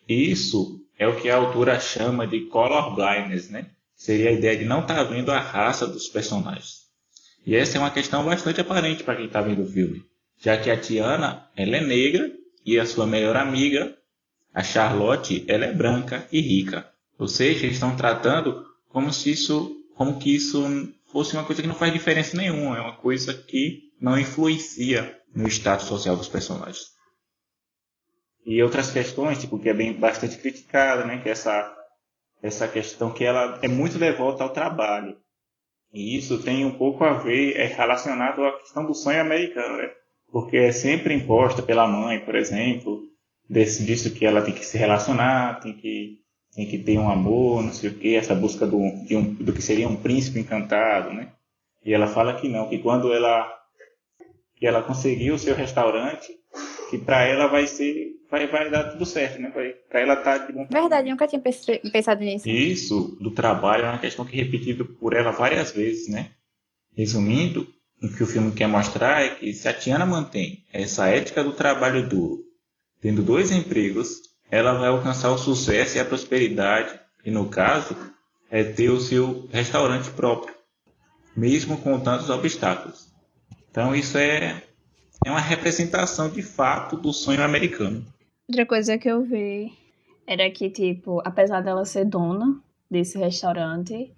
[SPEAKER 1] Isso é o que a autora chama de color blindness, né? Seria a ideia de não estar vendo a raça dos personagens. E essa é uma questão bastante aparente para quem está vendo o filme, já que a Tiana, ela é negra e a sua melhor amiga, a Charlotte, ela é branca e rica. Ou seja, eles estão tratando como que isso fosse uma coisa que não faz diferença nenhuma, é uma coisa que não influencia no status social dos personagens. E outras questões, tipo, que é bastante criticada, né, que é essa questão que ela é muito devota ao trabalho. E isso tem um pouco a ver, relacionado à questão do sonho americano, né? Porque é sempre imposta pela mãe, por exemplo, disso que ela tem que se relacionar, tem que ter um amor, não sei o quê, essa busca do que seria um príncipe encantado, né? E ela fala que não, que quando ela conseguiu o seu restaurante, que para ela vai dar tudo certo, né? Para ela estar de bom tamanho.
[SPEAKER 2] Verdade, eu nunca tinha pensado nisso.
[SPEAKER 1] Isso do trabalho é uma questão que é repetida por ela várias vezes, né? Resumindo, o que o filme quer mostrar é que se a Tiana mantém essa ética do trabalho duro, tendo 2 empregos, ela vai alcançar o sucesso e a prosperidade, e no caso, é ter o seu restaurante próprio, mesmo com tantos obstáculos. Então isso é uma representação de fato do sonho americano.
[SPEAKER 5] Outra coisa que eu vi era que, tipo, apesar dela ser dona desse restaurante,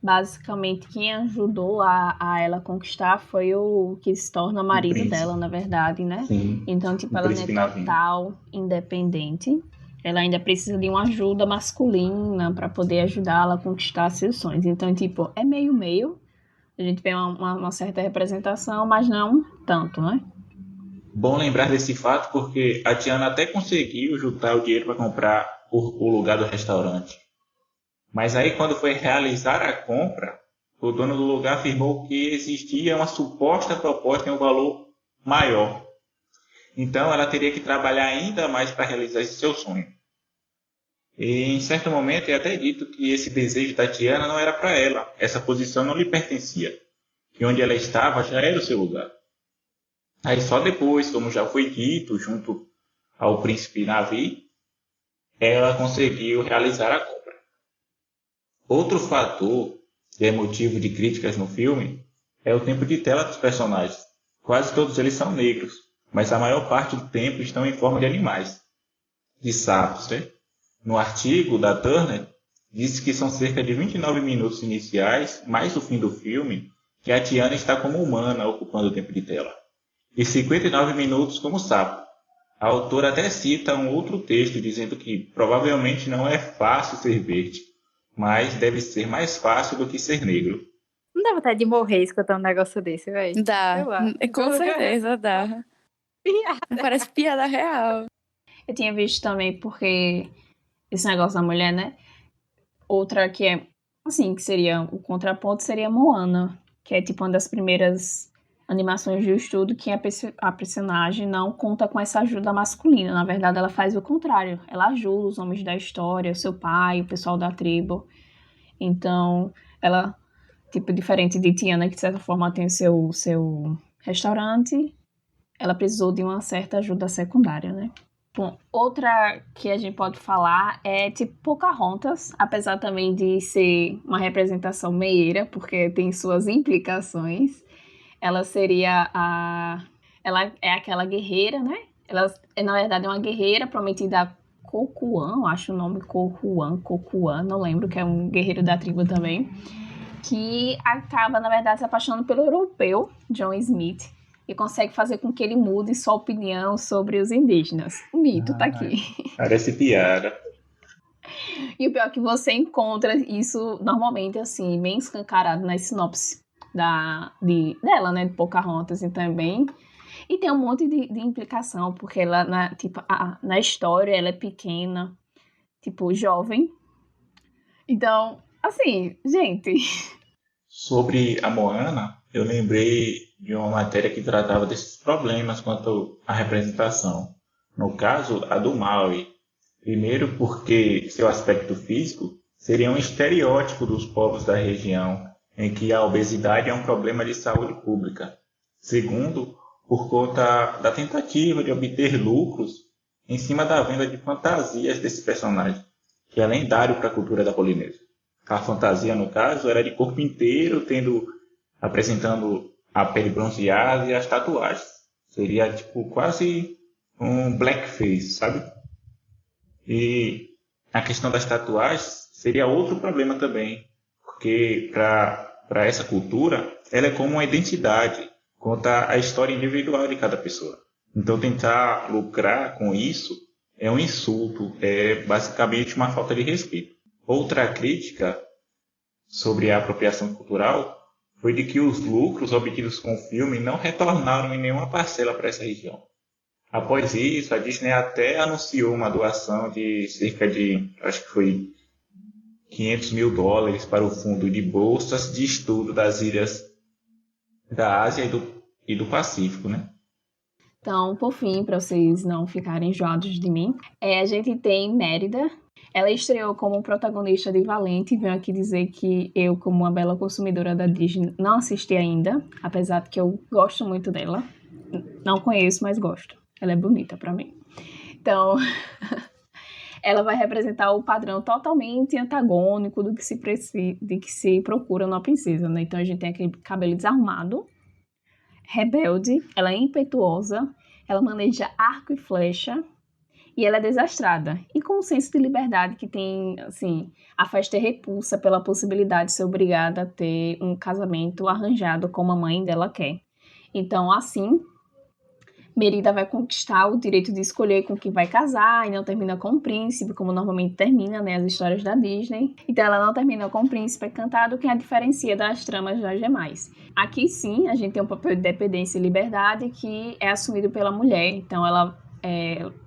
[SPEAKER 5] basicamente quem ajudou a ela conquistar foi o que se torna marido dela, na verdade, né?
[SPEAKER 1] Sim.
[SPEAKER 5] Então, tipo, ela não é total independente. Ela ainda precisa de uma ajuda masculina para poder ajudá-la a conquistar seus sonhos. Então, tipo, é meio. A gente vê uma certa representação, mas não tanto, né?
[SPEAKER 1] Bom lembrar desse fato porque a Tiana até conseguiu juntar o dinheiro para comprar o lugar do restaurante. Mas aí, quando foi realizar a compra, o dono do lugar afirmou que existia uma suposta proposta em um valor maior. Então, ela teria que trabalhar ainda mais para realizar esse seu sonho. E, em certo momento, é até dito que esse desejo da Tiana não era para ela. Essa posição não lhe pertencia. E onde ela estava já era o seu lugar. Aí, só depois, como já foi dito, junto ao príncipe Navi, ela conseguiu realizar a compra. Outro fator que é motivo de críticas no filme é o tempo de tela dos personagens. Quase todos eles são negros, mas a maior parte do tempo estão em forma de animais, de sapos, né? No artigo da Turner, disse que são cerca de 29 minutos iniciais, mais o fim do filme, que a Tiana está como humana, ocupando o tempo de tela, e 59 minutos como sapo. A autora até cita um outro texto dizendo que provavelmente não é fácil ser verde, mas deve ser mais fácil do que ser negro.
[SPEAKER 2] Não dá vontade de morrer escutando um negócio desse, velho.
[SPEAKER 3] Dá,
[SPEAKER 2] Sei lá.
[SPEAKER 3] com certeza dá. Parece piada real.
[SPEAKER 5] Eu tinha visto também porque esse negócio da mulher, né? Outra que é, assim, que seria o contraponto seria Moana, que é tipo uma das primeiras animações de estudo que a personagem não conta com essa ajuda masculina. Na verdade, ela faz o contrário. Ela ajuda os homens da história, o seu pai, o pessoal da tribo. Então, ela, tipo, diferente de Tiana, que de certa forma tem o seu restaurante, ela precisou de uma certa ajuda secundária, né? Bom, outra que a gente pode falar é tipo Pocahontas, apesar também de ser uma representação meieira, porque tem suas implicações. Ela seria ela é aquela guerreira, né? Ela, na verdade, é uma guerreira prometida a Cocuan, acho o nome Cocuan, não lembro, que é um guerreiro da tribo também, que acaba, na verdade, se apaixonando pelo europeu, John Smith, e consegue fazer com que ele mude sua opinião sobre os indígenas. O mito tá aqui.
[SPEAKER 1] Parece piada.
[SPEAKER 5] E o pior é que você encontra isso normalmente, assim, bem escancarado nas sinopses dela, né, de Pocahontas, e também. E tem um monte de implicação, porque ela, na história, ela é pequena, tipo, jovem. Então, assim, gente...
[SPEAKER 1] Sobre a Moana, eu lembrei de uma matéria que tratava desses problemas quanto à representação. No caso, a do Maui. Primeiro porque seu aspecto físico seria um estereótipo dos povos da região, em que a obesidade é um problema de saúde pública. Segundo, por conta da tentativa de obter lucros em cima da venda de fantasias desse personagem, que é lendário para a cultura da Polinésia. A fantasia, no caso, era de corpo inteiro, apresentando a pele bronzeada e as tatuagens. Seria tipo quase um blackface, sabe? E a questão das tatuagens seria outro problema também, porque para essa cultura, ela é como uma identidade, conta a história individual de cada pessoa. Então tentar lucrar com isso é um insulto, é basicamente uma falta de respeito. Outra crítica sobre a apropriação cultural foi de que os lucros obtidos com o filme não retornaram em nenhuma parcela para essa região. Após isso, a Disney até anunciou uma doação de cerca de, acho que foi $500 mil para o fundo de bolsas de estudo das ilhas da Ásia e do Pacífico, né?
[SPEAKER 5] Então, por fim, para vocês não ficarem enjoados de mim, a gente tem Mérida. Ela estreou como protagonista de Valente e venho aqui dizer que eu, como uma bela consumidora da Disney, não assisti ainda, apesar de que eu gosto muito dela. Não conheço, mas gosto. Ela é bonita para mim. Então, ela vai representar o padrão totalmente antagônico do que se procura numa princesa, né? Então, a gente tem aquele cabelo desarrumado, rebelde, ela é impetuosa, ela maneja arco e flecha, e ela é desastrada. E com um senso de liberdade que tem, assim, a faz ter repulsa pela possibilidade de ser obrigada a ter um casamento arranjado como a mãe dela quer. Então, assim, Merida vai conquistar o direito de escolher com quem vai casar e não termina com o príncipe, como normalmente termina, né, as histórias da Disney. Então ela não termina com o príncipe encantado, que a diferencia das tramas das demais. Aqui sim, a gente tem um papel de dependência e liberdade que é assumido pela mulher. Então ela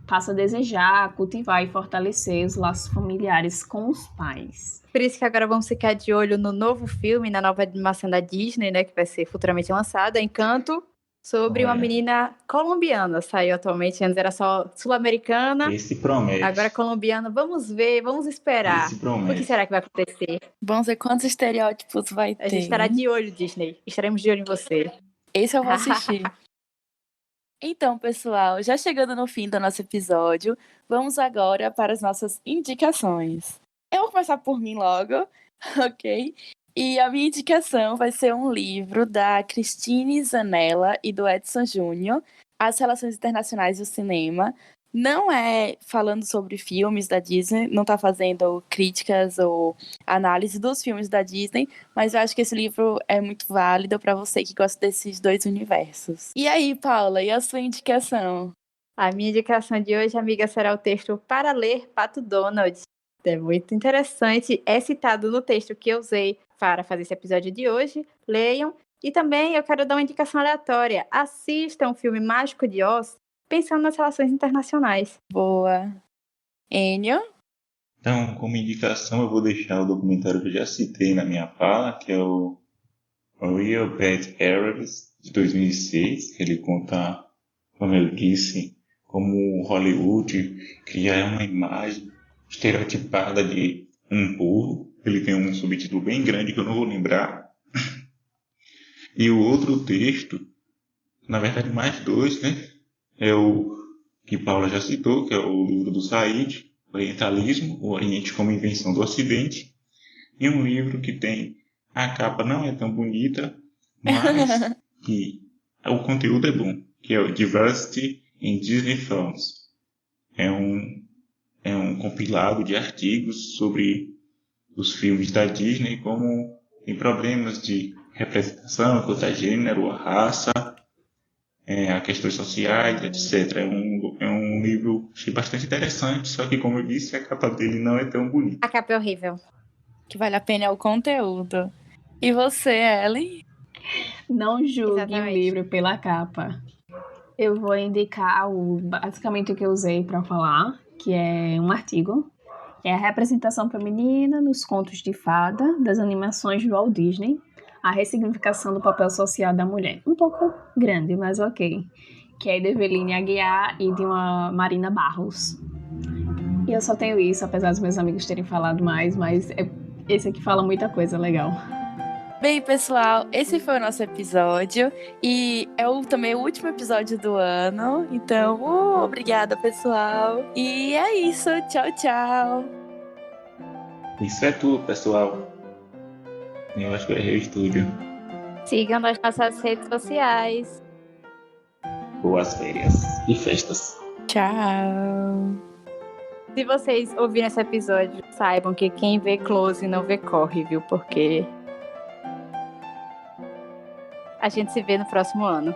[SPEAKER 5] passa a desejar, cultivar e fortalecer os laços familiares com os pais.
[SPEAKER 2] Por isso que agora vamos ficar de olho no novo filme, na nova animação da Disney, né, que vai ser futuramente lançada, Encanto, sobre uma menina colombiana. Saiu atualmente, antes era só sul-americana.
[SPEAKER 1] Esse promete.
[SPEAKER 2] Agora colombiana. Vamos ver, vamos esperar.
[SPEAKER 1] Esse promete.
[SPEAKER 2] O que será que vai acontecer?
[SPEAKER 3] Vamos ver quantos estereótipos vai ter.
[SPEAKER 2] A gente estará de olho, Disney. Estaremos de olho em você.
[SPEAKER 3] Esse eu vou assistir. Então, pessoal, já chegando no fim do nosso episódio, vamos agora para as nossas indicações. Eu vou começar por mim logo, ok? E a minha indicação vai ser um livro da Cristine Zanella e do Edson Júnior, As Relações Internacionais do Cinema. Não é falando sobre filmes da Disney, não está fazendo críticas ou análise dos filmes da Disney, mas eu acho que esse livro é muito válido para você que gosta desses dois universos. E aí, Paula, e a sua indicação?
[SPEAKER 2] A minha indicação de hoje, amiga, será o texto Para Ler Pato Donald. É muito interessante, é citado no texto que eu usei para fazer esse episódio de hoje. Leiam. E também eu quero dar uma indicação aleatória. Assistam o filme Mágico de Oz, pensando nas relações internacionais.
[SPEAKER 3] Boa. Enio?
[SPEAKER 1] Então, como indicação, eu vou deixar o documentário que eu já citei na minha fala, que é o Real Bad Arabs, de 2006, que ele conta, como eu disse, como Hollywood cria uma imagem estereotipada de um povo. Ele tem um subtítulo bem grande que eu não vou lembrar. E o outro texto, na verdade mais dois, né? É o que Paula já citou, que é o livro do Said, Orientalismo, o Oriente como Invenção do Ocidente. E um livro que tem, a capa não é tão bonita, mas que o conteúdo é bom, que é o Diversity in Disney Films. É um compilado de artigos sobre os filmes da Disney, como tem problemas de representação quanto a gênero, a raça, a questões sociais, etc. É um livro achei bastante interessante, só que, como eu disse, a capa dele não é tão bonita.
[SPEAKER 2] A capa é horrível.
[SPEAKER 3] Que vale a pena é o conteúdo. E você, Ellen?
[SPEAKER 5] Não julgue
[SPEAKER 2] Exatamente.
[SPEAKER 5] o livro pela capa. Eu vou indicar basicamente o que eu usei para falar, que é um artigo. É a representação feminina nos contos de fada das animações do Walt Disney, a ressignificação do papel social da mulher. Um pouco grande, mas ok. Que é de Eveline Aguiar e de uma Marina Barros. E eu só tenho isso, apesar dos meus amigos terem falado mais, mas esse aqui fala muita coisa legal.
[SPEAKER 3] Bem, pessoal, esse foi o nosso episódio e é também o último episódio do ano. Então, obrigada, pessoal. E é isso. Tchau, tchau.
[SPEAKER 1] Isso é tudo, pessoal. Eu acho que eu errei o estúdio.
[SPEAKER 2] Sigam nas nossas redes sociais.
[SPEAKER 1] Boas férias e festas.
[SPEAKER 3] Tchau.
[SPEAKER 2] Se vocês ouvirem esse episódio, saibam que quem vê close não vê corre, viu? Porque a gente se vê no próximo ano.